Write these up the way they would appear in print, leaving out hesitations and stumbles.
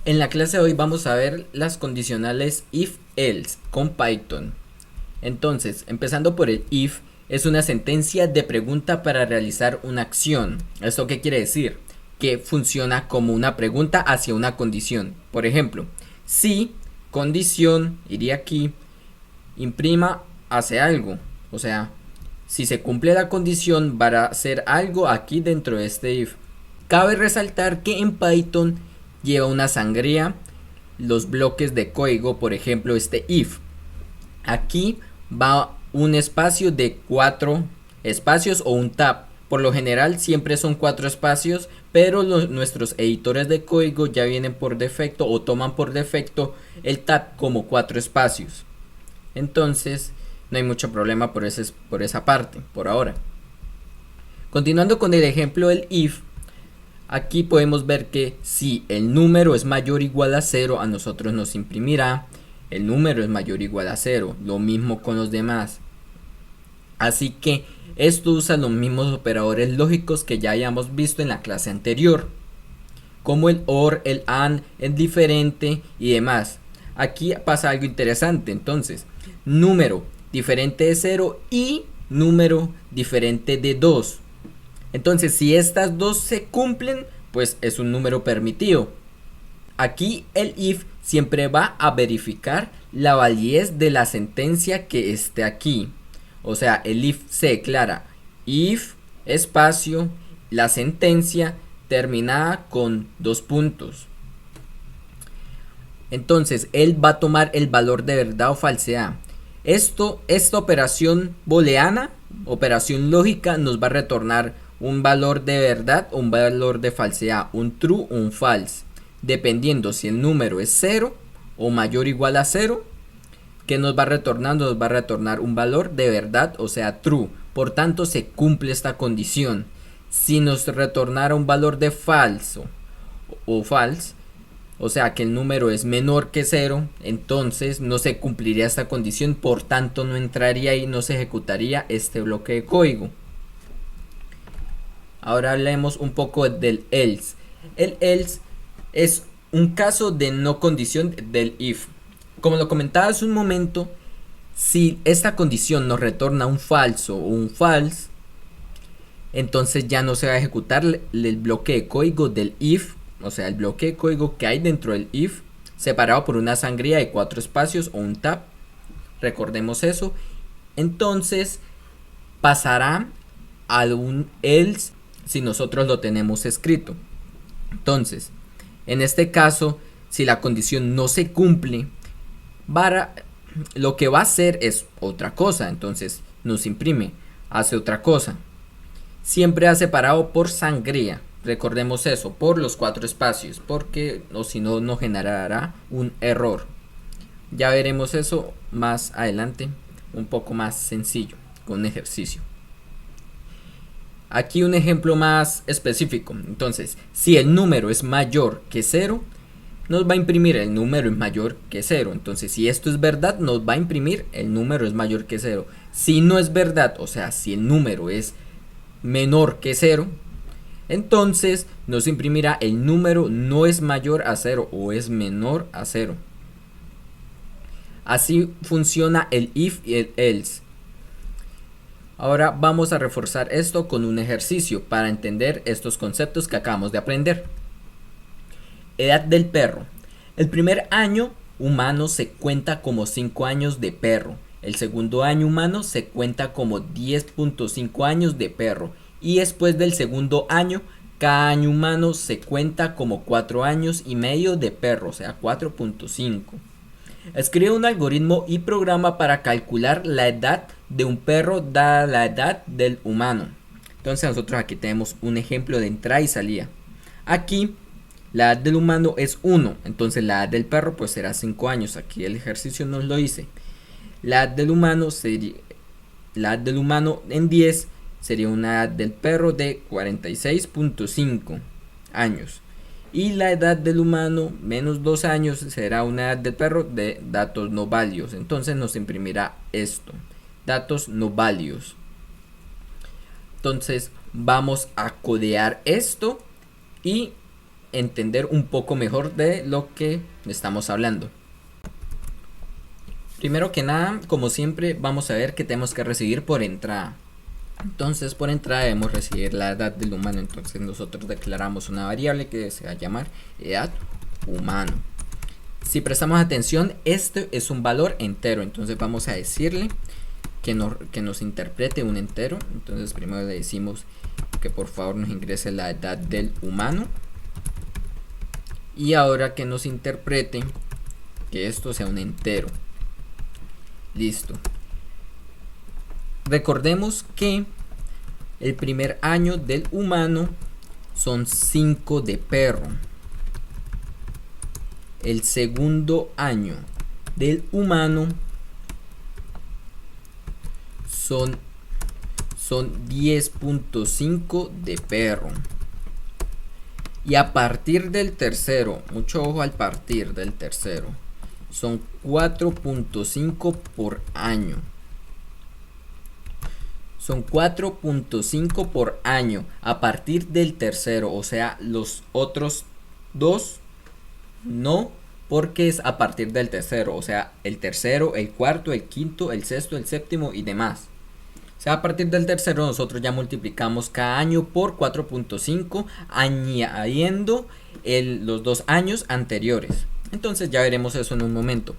En la clase de hoy vamos a ver las condicionales if-else con Python. Entonces, empezando por el if, es una sentencia de pregunta para realizar una acción. ¿Esto qué quiere decir? Que funciona como una pregunta hacia una condición. Por ejemplo, si condición, iría aquí, imprima hace algo. O sea, si se cumple la condición, va a hacer algo aquí dentro de este if. Cabe resaltar que en Python lleva una sangría los bloques de código, por ejemplo este if. Aquí va un espacio de 4 espacios o un tab. Por lo general siempre son 4 espacios, pero nuestros editores de código ya vienen por defecto o toman por defecto el tab como 4 espacios. Entonces no hay mucho problema por esa parte, por ahora. Continuando con el ejemplo del if, aquí podemos ver que si el número es mayor o igual a 0, a nosotros nos imprimirá el número es mayor o igual a 0. Lo mismo con los demás. Así que esto usa los mismos operadores lógicos que ya hayamos visto en la clase anterior, como el OR, el AND, el diferente y demás. Aquí pasa algo interesante. Entonces, número diferente de 0 y número diferente de 2. Entonces, si estas dos se cumplen, pues es un número permitido. Aquí el if siempre va a verificar la validez de la sentencia que esté aquí. O sea, el if se declara if espacio la sentencia terminada con 2 puntos. Entonces, él va a tomar el valor de verdad o falsedad. Esta operación booleana, operación lógica, nos va a retornar un valor de verdad o un valor de falsedad, un true o un false, dependiendo si el número es 0 o mayor o igual a 0. Que nos va a retornar? Nos va a retornar un valor de verdad, o sea true. Por tanto se cumple esta condición. Si nos retornara un valor de falso o false, o sea que el número es menor que 0, entonces no se cumpliría esta condición, por tanto no entraría y no se ejecutaría este bloque de código. Ahora hablemos un poco del else. El else es un caso de no condición del if. Como lo comentaba hace un momento, si esta condición nos retorna un falso o un false, entonces ya no se va a ejecutar el bloque de código del if, o sea, el bloque de código que hay dentro del if, separado por una sangría de 4 espacios o un tab. Recordemos eso. Entonces pasará a un else si nosotros lo tenemos escrito. Entonces, en este caso, si la condición no se cumple, lo que va a hacer es otra cosa. Entonces nos imprime, hace otra cosa. Siempre ha separado por sangría. Recordemos eso, por los 4 espacios, porque o si no nos generará un error. Ya veremos eso más adelante, un poco más sencillo, con un ejercicio. Aquí un ejemplo más específico. Entonces, si el número es mayor que 0, nos va a imprimir el número es mayor que 0. Entonces, si esto es verdad, nos va a imprimir el número es mayor que 0. Si no es verdad, o sea, si el número es menor que 0, entonces nos imprimirá el número no es mayor a 0 o es menor a 0. Así funciona el if y el else. Ahora vamos a reforzar esto con un ejercicio para entender estos conceptos que acabamos de aprender. Edad del perro. El primer año humano se cuenta como 5 años de perro. El segundo año humano se cuenta como 10.5 años de perro. Y después del segundo año, cada año humano se cuenta como 4 años y medio de perro, o sea 4.5. Escribe un algoritmo y programa para calcular la edad de un perro dada la edad del humano. Entonces nosotros aquí tenemos un ejemplo de entrada y salida. Aquí la edad del humano es 1, entonces la edad del perro pues será 5 años. Aquí el ejercicio nos lo dice. La edad del humano en 10 sería una edad del perro de 46.5 años. Y la edad del humano menos 2 años será una edad del perro de datos no válidos. Entonces nos imprimirá esto, datos no válidos. Entonces vamos a codear esto y entender un poco mejor de lo que estamos hablando. Primero que nada, como siempre, vamos a ver que tenemos que recibir por entrada. Entonces, por entrada debemos recibir la edad del humano. Entonces, nosotros declaramos una variable que se va a llamar edad humano. Si prestamos atención, este es un valor entero. Entonces, vamos a decirle que nos interprete un entero. Entonces, primero le decimos que por favor nos ingrese la edad del humano. Y ahora que nos interprete que esto sea un entero. Listo. Recordemos que el primer año del humano son 5 de perro. El segundo año del humano son 10.5 de perro. Y a partir del tercero, mucho ojo al partir del tercero, son 4.5 por año. Son 4.5 por año a partir del tercero, o sea, los otros dos no, porque es a partir del tercero, o sea, el tercero, el cuarto, el quinto, el sexto, el séptimo y demás. O sea, a partir del tercero nosotros ya multiplicamos cada año por 4.5, añadiendo los 2 años anteriores. Entonces ya veremos eso en un momento.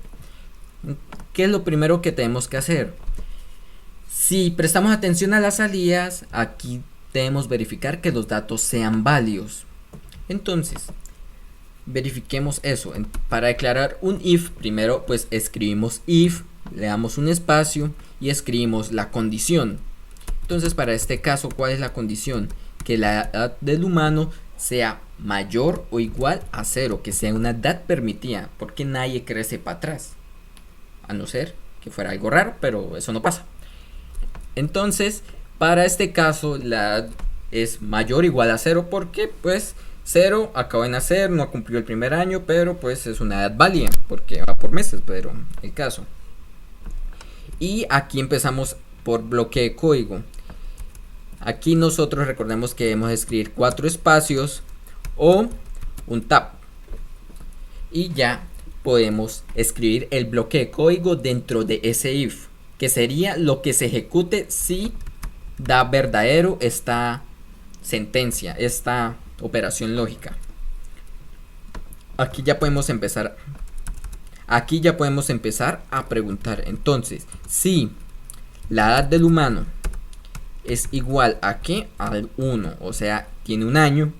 ¿Qué es lo primero que tenemos que hacer? Si prestamos atención a las salidas, aquí debemos verificar que los datos sean válidos. Entonces, verifiquemos eso. Para declarar un if, primero pues escribimos if, le damos un espacio y escribimos la condición. Entonces, para este caso, ¿cuál es la condición? Que la edad del humano sea mayor o igual a 0, que sea una edad permitida, porque nadie crece para atrás, a no ser que fuera algo raro, pero eso no pasa. Entonces, para este caso, la edad es mayor o igual a 0, porque pues 0 acaba de nacer, no cumplió el primer año, pero pues es una edad válida, porque va por meses, pero el caso. Y aquí empezamos por bloque de código. Aquí nosotros recordemos que debemos escribir 4 espacios o un tab. Y ya podemos escribir el bloque de código dentro de ese if, que sería lo que se ejecute si da verdadero esta sentencia, esta operación lógica. Aquí ya podemos empezar a preguntar. Entonces, si la edad del humano es igual a ¿qué? Al 1, o sea, tiene un año.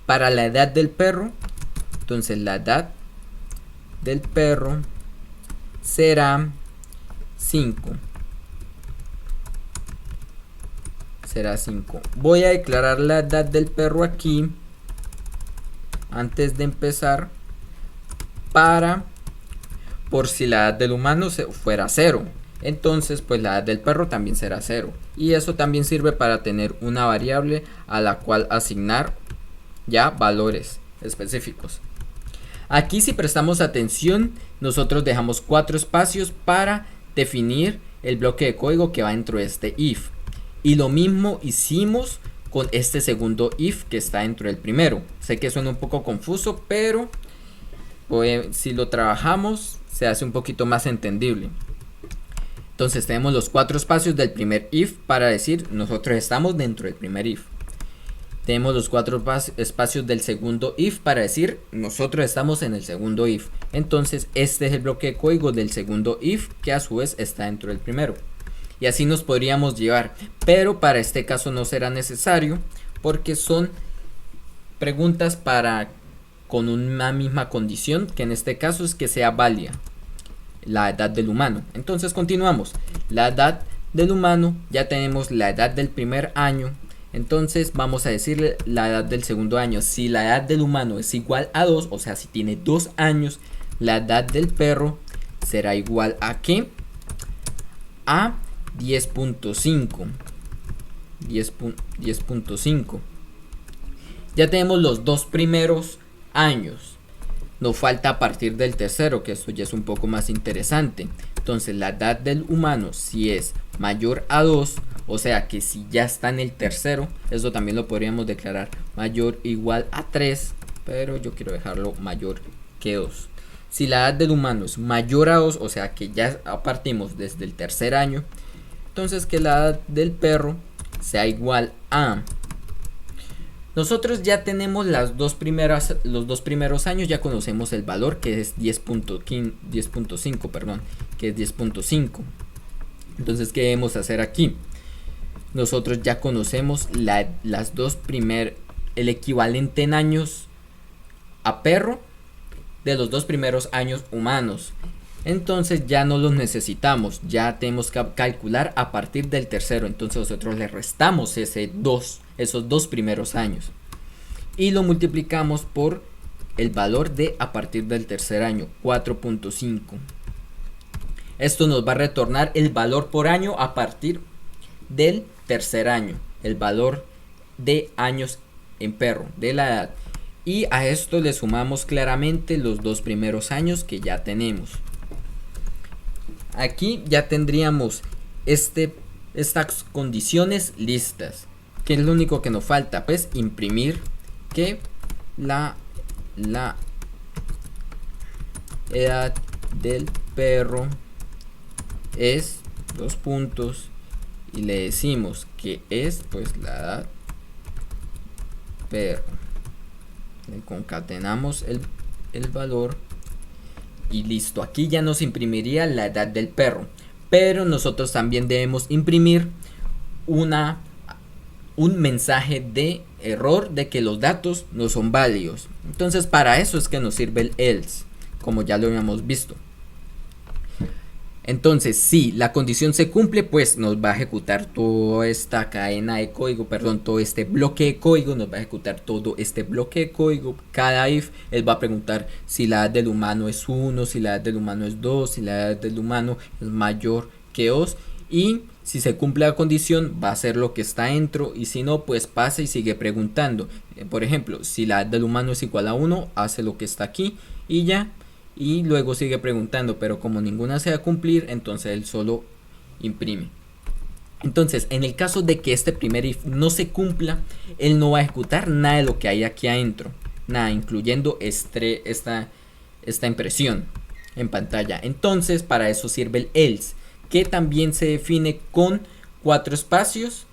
Para la edad del perro, entonces la edad del perro será 5. Será 5. Voy a declarar la edad del perro aquí antes de empezar, por si la edad del humano fuera 0. Entonces pues la edad del perro también será 0. Y eso también sirve para tener una variable a la cual asignar ya valores específicos. Aquí, si prestamos atención, nosotros dejamos 4 espacios para definir el bloque de código que va dentro de este if. Y lo mismo hicimos con este segundo if que está dentro del primero. Sé que suena un poco confuso, pero pues, si lo trabajamos se hace un poquito más entendible. Entonces tenemos los 4 espacios del primer if para decir nosotros estamos dentro del primer if. Tenemos los 4 espacios del segundo if para decir nosotros estamos en el segundo if. Entonces este es el bloque de código del segundo if, que a su vez está dentro del primero. Y así nos podríamos llevar, pero para este caso no será necesario, porque son preguntas con una misma condición, que en este caso es que sea válida la edad del humano. Entonces continuamos. La edad del humano, ya tenemos la edad del primer año. Entonces vamos a decirle la edad del segundo año. Si la edad del humano es igual a 2, o sea, si tiene 2 años, la edad del perro será igual a ¿qué? A 10.5. 10.5. Ya tenemos los 2 primeros años. Nos falta a partir del tercero, que esto ya es un poco más interesante. Entonces la edad del humano, si es mayor a 2, o sea que si ya está en el tercero, eso también lo podríamos declarar mayor o igual a 3. pero yo quiero dejarlo mayor que 2. Si la edad del humano es mayor a 2, o sea que ya partimos desde el tercer año, entonces que la edad del perro sea igual a... Nosotros ya tenemos los dos primeros años, ya conocemos el valor que es 10.5, perdón, que es 10.5. Entonces, ¿qué debemos hacer aquí? Nosotros ya conocemos el equivalente en años a perro de los 2 primeros años humanos. Entonces ya no los necesitamos, ya tenemos que calcular a partir del tercero. Entonces nosotros le restamos esos 2 primeros años y lo multiplicamos por el valor de a partir del tercer año, 4.5. Esto nos va a retornar el valor por año a partir del tercer año, el valor de años en perro, de la edad. Y a esto le sumamos claramente los 2 primeros años que ya tenemos. Aquí ya tendríamos estas condiciones listas. ¿Qué es lo único que nos falta? Pues imprimir que la edad del perro es 2 puntos y le decimos que es pues la edad perro. Le concatenamos el valor y listo. Aquí ya nos imprimiría la edad del perro, pero nosotros también debemos imprimir un mensaje de error de que los datos no son válidos. Entonces para eso es que nos sirve el else, como ya lo habíamos visto. Entonces si la condición se cumple, pues nos va a ejecutar toda esta cadena de código, todo este bloque de código, nos va a ejecutar todo este bloque de código. Cada if, él va a preguntar si la edad del humano es 1, si la edad del humano es 2, si la edad del humano es mayor que 2, y si se cumple la condición va a hacer lo que está dentro, y si no, pues pasa y sigue preguntando. Por ejemplo, si la edad del humano es igual a 1, hace lo que está aquí y ya. Y luego sigue preguntando, pero como ninguna se va a cumplir, entonces él solo imprime. Entonces en el caso de que este primer if no se cumpla, él no va a ejecutar nada de lo que hay aquí adentro, nada, incluyendo esta impresión en pantalla. Entonces para eso sirve el else, que también se define con 4 espacios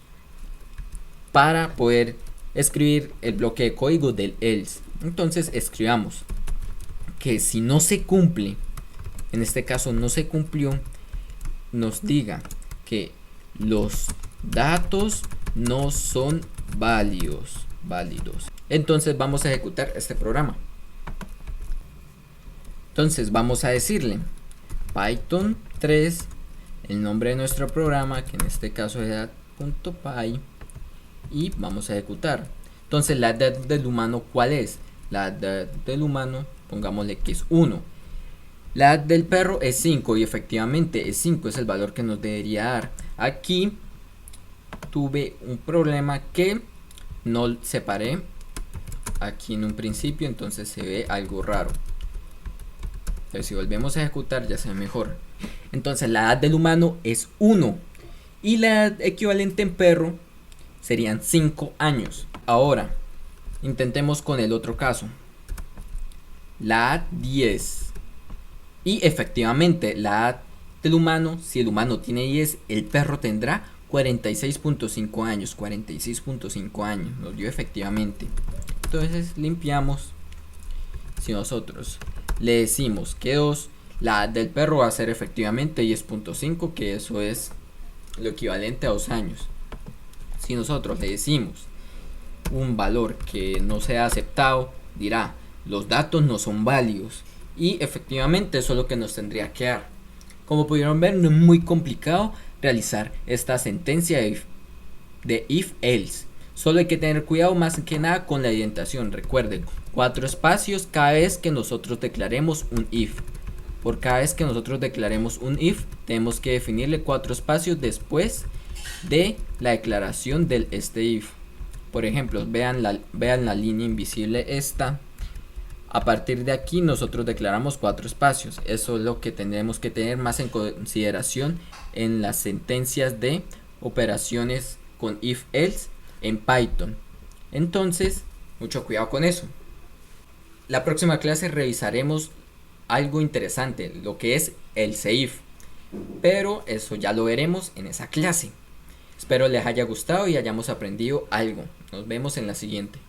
para poder escribir el bloque de código del else. Entonces escribamos que si no se cumple, en este caso no se cumplió, nos diga que los datos no son válidos. Entonces vamos a ejecutar este programa. Entonces vamos a decirle Python 3, el nombre de nuestro programa, que en este caso es .py, y vamos a ejecutar. Entonces la edad del humano, ¿cuál es? La edad del humano, pongámosle que es 1. La edad del perro es 5 y efectivamente es 5, es el valor que nos debería dar. Aquí tuve un problema que no separé aquí en un principio, entonces se ve algo raro. Pero si volvemos a ejecutar ya se ve mejor. Entonces la edad del humano es 1 y la edad equivalente en perro serían 5 años. Ahora intentemos con el otro caso. La edad 10. Y efectivamente la edad del humano, si el humano tiene 10, el perro tendrá 46.5 años. 46.5 años. Nos dio efectivamente. Entonces limpiamos. Si nosotros le decimos que 2, la edad del perro va a ser efectivamente 10.5, que eso es lo equivalente a 2 años. Si nosotros le decimos un valor que no sea aceptado, dirá los datos no son válidos, y efectivamente eso es lo que nos tendría que dar. Como pudieron ver, no es muy complicado realizar esta sentencia de if else. Solo hay que tener cuidado más que nada con la indentación. Recuerden, 4 espacios cada vez que nosotros declaremos un if. Por cada vez que nosotros declaremos un if, tenemos que definirle 4 espacios después de la declaración del if. Por ejemplo, vean la línea invisible esta. A partir de aquí nosotros declaramos 4 espacios. Eso es lo que tendremos que tener más en consideración en las sentencias de operaciones con if else en Python. Entonces, mucho cuidado con eso. la próxima clase revisaremos algo interesante, lo que es el SEIF. Pero eso ya lo veremos en esa clase. Espero les haya gustado y hayamos aprendido algo. Nos vemos en la siguiente.